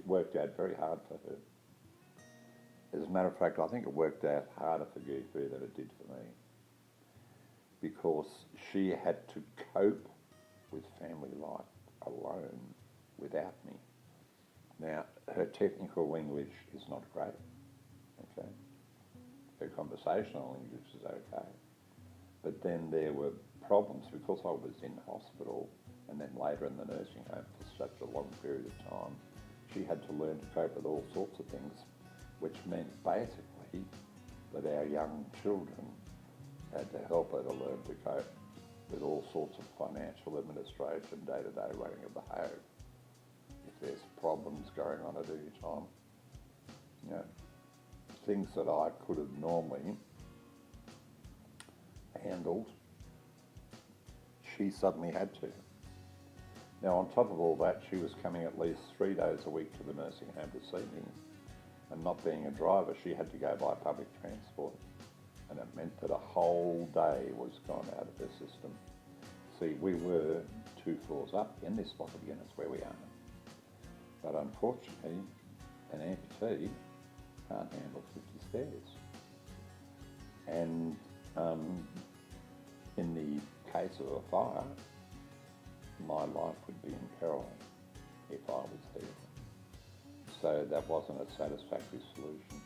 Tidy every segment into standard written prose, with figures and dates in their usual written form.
worked out very hard for her. As a matter of fact, I think it worked out harder for Gifu than it did for me, because she had to cope with family life alone without me. Now, her technical English is not great, okay? Her conversational English is okay. But then there were problems because I was in hospital and then later in the nursing home for such a long period of time. She had to learn to cope with all sorts of things, which meant basically that our young children had to help her to learn to cope with all sorts of financial administration, day-to-day running of the home. If there's problems going on at any time, you know, things that I could have normally handled, she suddenly had to. Now, on top of all that, she was coming at least 3 days a week to the nursing home to see me, and not being a driver, she had to go by public transport, and it meant that a whole day was gone out of her system. See, we were 2 floors up in this block of units where we are, but unfortunately, an amputee can't handle 50 stairs. And in the case of a fire, my life would be in peril if I was there. So that wasn't a satisfactory solution.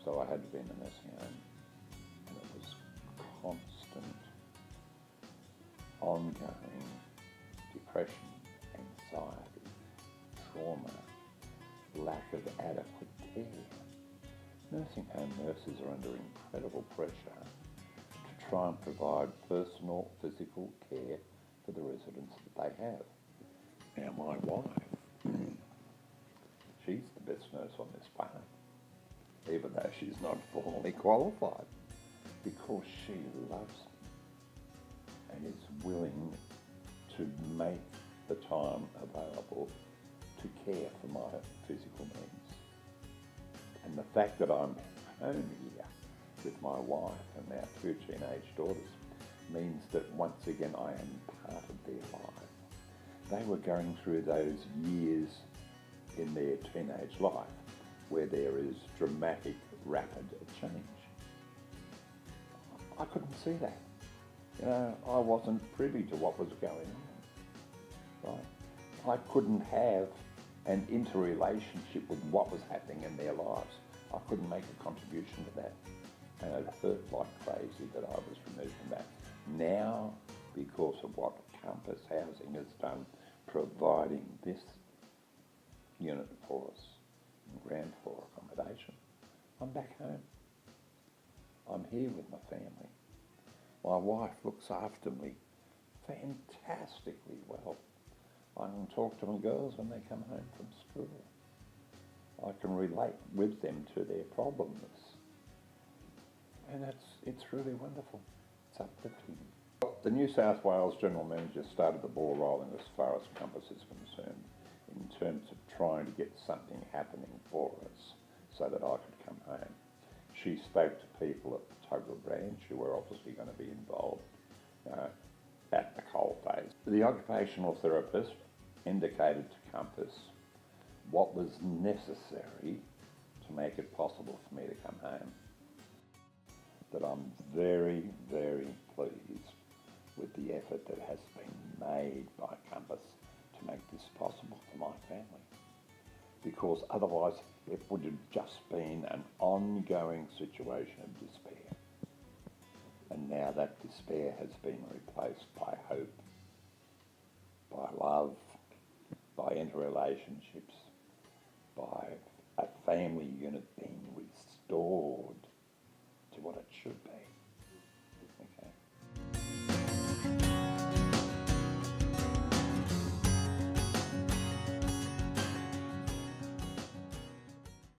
So I had to be in the nursing home. And it was constant, ongoing depression, anxiety, trauma, lack of adequate care. Nursing home nurses are under incredible pressure to try and provide personal physical care for the residents that they have. Now my wife, she's the best nurse on this planet, even though she's not formally qualified, because she loves me and is willing to make the time available to care for my physical needs. And the fact that I'm home here with my wife and our 2 teenage daughters means that once again I am part of their life. They were going through those years in their teenage life where there is dramatic, rapid change. I couldn't see that. You know, I wasn't privy to what was going on, right? I couldn't have an interrelationship with what was happening in their lives. I couldn't make a contribution to that. And it hurt like crazy that I was removed from that. Now, because of what Compass Housing has done, providing this unit for us, ground floor accommodation, I'm back home. I'm here with my family. My wife looks after me fantastically well. I can talk to my girls when they come home from school. I can relate with them to their problems. And it's really wonderful. It's uplifting. The New South Wales General Manager started the ball rolling as far as Compass is concerned in terms of trying to get something happening for us so that I could come home. She spoke to people at the Tuggerah branch who were obviously going to be involved at the coalface. The occupational therapist indicated to Compass what was necessary to make it possible for me to come home. That I'm very, very pleased with the effort that has been made by Compass to make this possible for my family. Because otherwise it would have just been an ongoing situation of despair. And now that despair has been replaced by hope, by love, by interrelationships, by a family unit being restored to what it should be.